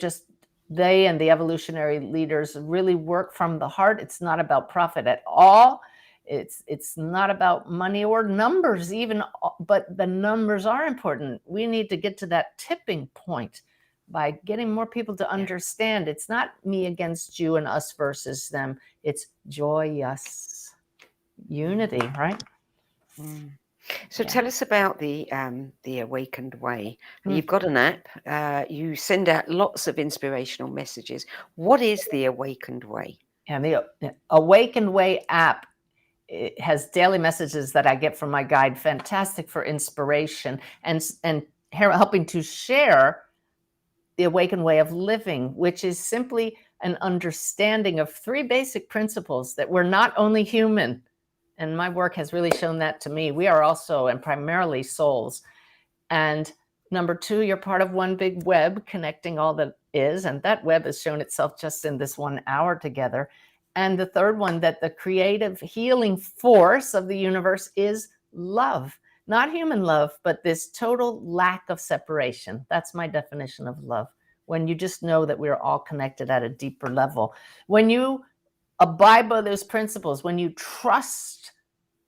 and the evolutionary leaders really work from the heart. It's not about profit at all. It's not about money or numbers even, but the numbers are important. We need to get to that tipping point by getting more people to understand it's not me against you and us versus them. It's joyous unity, right? So tell us about the Awakened Way. You've got an app. You send out lots of inspirational messages. What is the Awakened Way? And the Awakened Way app, it has daily messages that I get from my guide, fantastic for inspiration and helping to share the awakened way of living, which is simply an understanding of three basic principles: that we're not only human, and my work has really shown that to me. We are also and primarily souls. And number two, you're part of one big web connecting all that is, and that web has shown itself just in this 1 hour together. And the third one, that the creative healing force of the universe is love. Not human love, but this total lack of separation. That's my definition of love. When you just know that we're all connected at a deeper level. When you abide by those principles, when you trust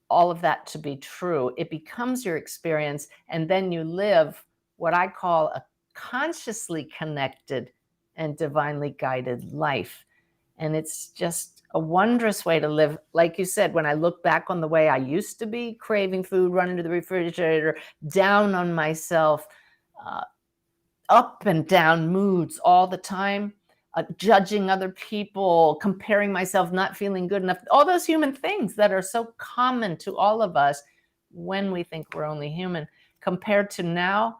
all of that to be true, it becomes your experience. And then you live what I call a consciously connected and divinely guided life. And it's just a wondrous way to live. Like you said, when I look back on the way I used to be, craving food, running to the refrigerator, down on myself, up and down moods all the time, judging other people, comparing myself, not feeling good enough, all those human things that are so common to all of us when we think we're only human. Compared to now,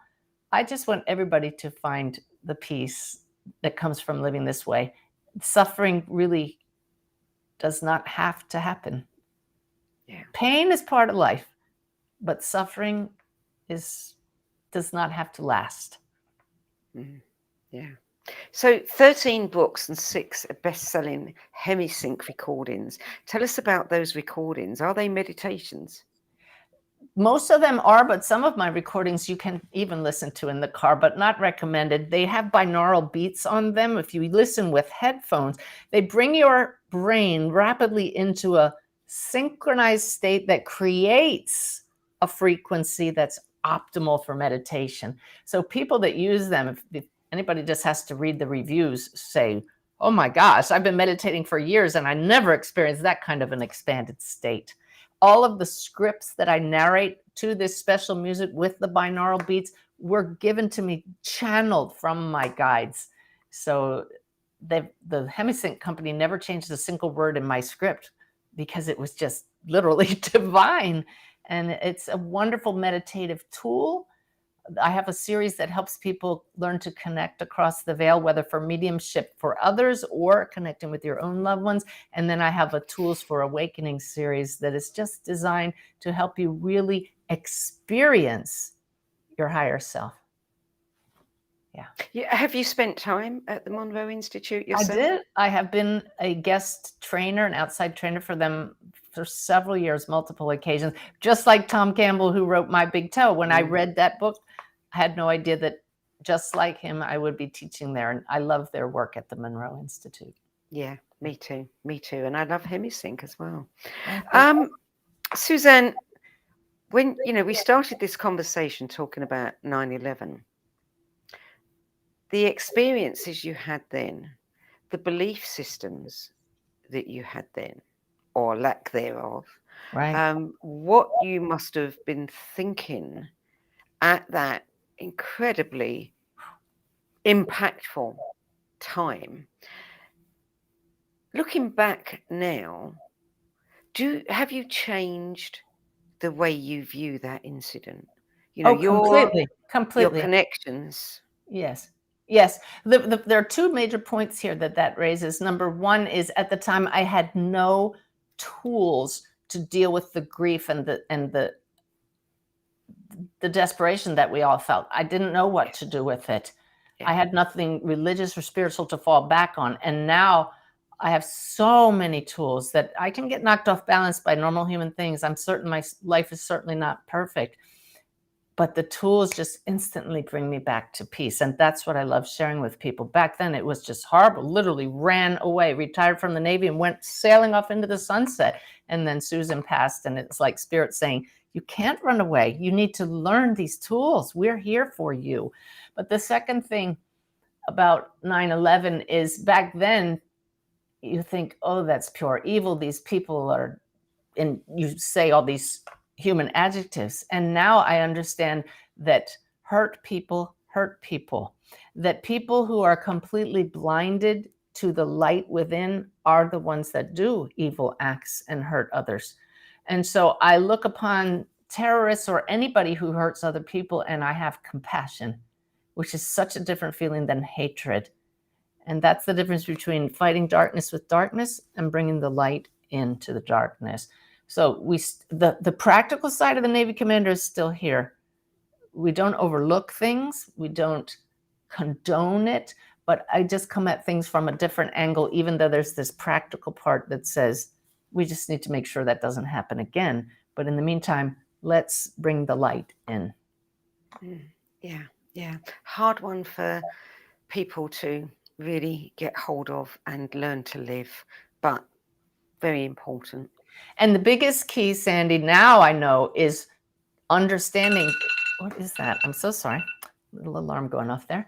I just want everybody to find the peace that comes from living this way. Suffering really does not have to happen. Yeah. Pain is part of life, but suffering does not have to last. Yeah. So 13 books and 6 best-selling hemi-sync recordings. Tell us about those recordings. Are they meditations? Most of them are, but some of my recordings you can even listen to in the car, but not recommended. They have binaural beats on them. If you listen with headphones, they bring your brain rapidly into a synchronized state that creates a frequency that's optimal for meditation. So people that use them, if anybody just has to read the reviews, say, oh my gosh, I've been meditating for years and I never experienced that kind of an expanded state. All of the scripts that I narrate to this special music with the binaural beats were given to me, channeled from my guides. So the hemi-sync company never changed a single word in my script because it was just literally divine. And it's a wonderful meditative tool. I have a series that helps people learn to connect across the veil, whether for mediumship for others or connecting with your own loved ones. And then I have a Tools for Awakening series that is just designed to help you really experience your higher self. Yeah. Have you spent time at the Monroe Institute yourself? I did. I have been a guest trainer, an outside trainer for them for several years, multiple occasions, just like Tom Campbell, who wrote My Big Toe. When I read that book, I had no idea that just like him, I would be teaching there. And I love their work at the Monroe Institute. Yeah, me too. Me too. And I love hemi-sync as well. Suzanne, when we started this conversation talking about 9/11, the experiences you had then, the belief systems that you had then, or lack thereof, Right. What you must have been thinking at that incredibly impactful time. Looking back now, have you changed the way you view that incident? You know, Oh, your completely. connections. Yes. Yes. There are two major points here that raises. Number one is, at the time I had no tools to deal with the grief and the desperation that we all felt. I didn't know what to do with it. I Yeah. had nothing religious or spiritual to fall back on. And now I have so many tools that I can get knocked off balance by normal human things. I'm certain my life is certainly not perfect, but the tools just instantly bring me back to peace. And that's what I love sharing with people. Back then, it was just horrible. Literally ran away, retired from the Navy and went sailing off into the sunset. And then Susan passed, and it's like Spirit saying, you can't run away. You need to learn these tools. We're here for you. But the second thing about 9/11 is, back then, you think, oh, that's pure evil. These people are, and you say all these human adjectives. And now I understand that hurt people, that people who are completely blinded to the light within are the ones that do evil acts and hurt others. And so I look upon terrorists or anybody who hurts other people, and I have compassion, which is such a different feeling than hatred. And that's the difference between fighting darkness with darkness and bringing the light into the darkness. So the practical side of the Navy commander is still here. We don't overlook things. We don't condone it. But I just come at things from a different angle, even though there's this practical part that says we just need to make sure that doesn't happen again. But in the meantime, let's bring the light in. Yeah, yeah. Hard one for people to really get hold of and learn to live, but very important. And the biggest key, Sandie, now I know, is understanding. What is that? I'm so sorry. Little alarm going off there.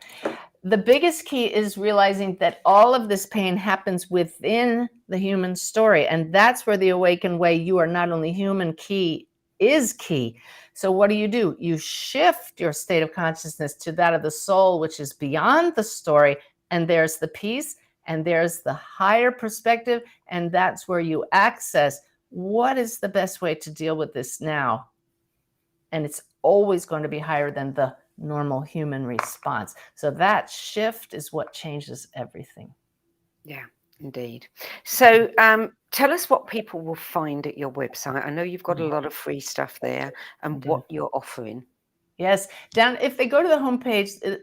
The biggest key is realizing that all of this pain happens within the human story. And that's where the awakened way, you are not only human, key is key. So what do? You shift your state of consciousness to that of the soul, which is beyond the story. And there's the peace, and there's the higher perspective. And that's where you access what is the best way to deal with this now. And it's always going to be higher than the normal human response. So that shift is what changes everything. Yeah, indeed. So tell us what people will find at your website. I know you've got a lot of free stuff there, and what you're offering. Yes, if they go to the homepage,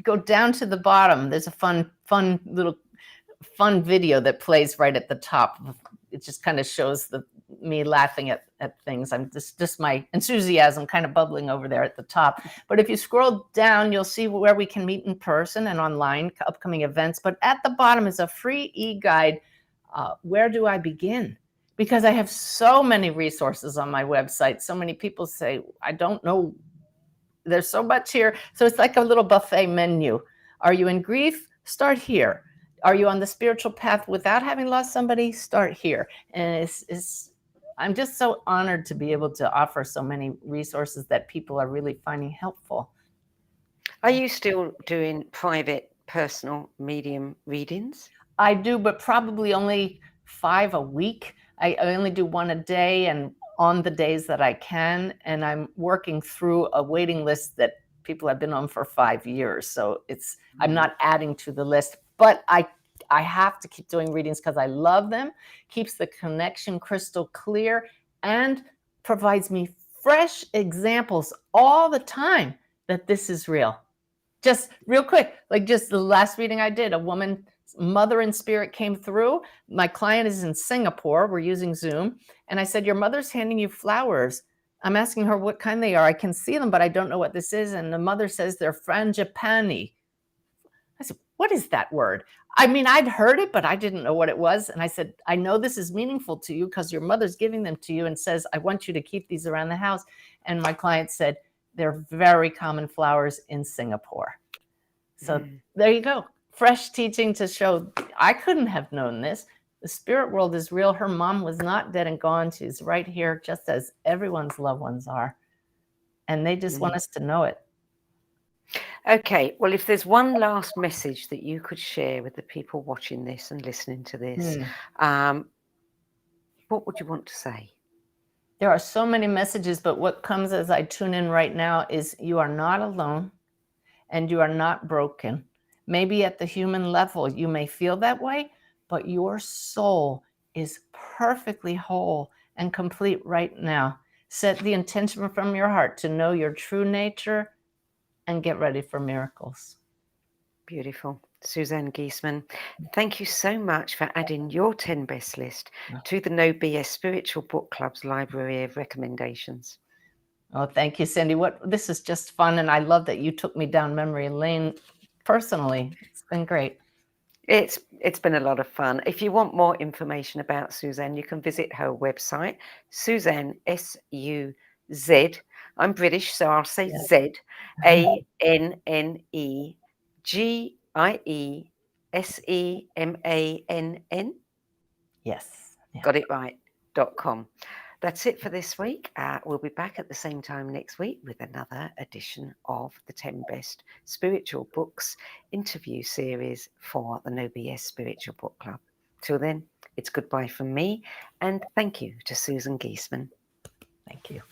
go down to the bottom. There's a fun video that plays right at the top. It just kind of shows me laughing at things. I'm just my enthusiasm kind of bubbling over there at the top. But if you scroll down, you'll see where we can meet in person and online, upcoming events. But at the bottom is a free e-guide. Where do I begin? Because I have so many resources on my website. So many people say, I don't know. There's so much here. So it's like a little buffet menu. Are you in grief? Start here. Are you on the spiritual path without having lost somebody? Start here. And I'm just so honored to be able to offer so many resources that people are really finding helpful. Are you still doing private, personal, medium readings? I do, but probably only 5 a week. I only do 1 a day, and on the days that I can. And I'm working through a waiting list that people have been on for 5 years. So I'm not adding to the list, but I have to keep doing readings because I love them, keeps the connection crystal clear, and provides me fresh examples all the time that this is real. Just real quick, like just the last reading I did, a woman, mother in spirit, came through. My client is in Singapore. We're using Zoom. And I said, your mother's handing you flowers. I'm asking her what kind they are. I can see them, but I don't know what this is. And the mother says they're frangipani. I said, what is that word? I mean, I'd heard it, but I didn't know what it was. And I said, I know this is meaningful to you because your mother's giving them to you and says, I want you to keep these around the house. And my client said, they're very common flowers in Singapore. So there you go. Fresh teaching to show I couldn't have known this. The spirit world is real. Her mom was not dead and gone. She's right here, just as everyone's loved ones are. And they just want us to know it. Okay, well, if there's one last message that you could share with the people watching this and listening to this, what would you want to say? There are so many messages, but what comes as I tune in right now is you are not alone and you are not broken. Maybe at the human level, you may feel that way, but your soul is perfectly whole and complete right now. Set the intention from your heart to know your true nature and get ready for miracles. Beautiful. Suzanne Geisemann, thank you so much for adding your 10 best list to the No BS Spiritual Book Club's library of recommendations. Oh, thank you, Sandie. This is just fun, and I love that you took me down memory lane personally. It's been great. It's been a lot of fun. If you want more information about Suzanne, you can visit her website, Suzanne, S-U-Z. I'm British, so I'll say Z, ANNEGIESEMANN. Yes. Yeah. Got it right. .com. That's it for this week. We'll be back at the same time next week with another edition of the 10 Best Spiritual Books interview series for the No BS Spiritual Book Club. Till then, it's goodbye from me, and thank you to Suzanne Geisemann. Thank you.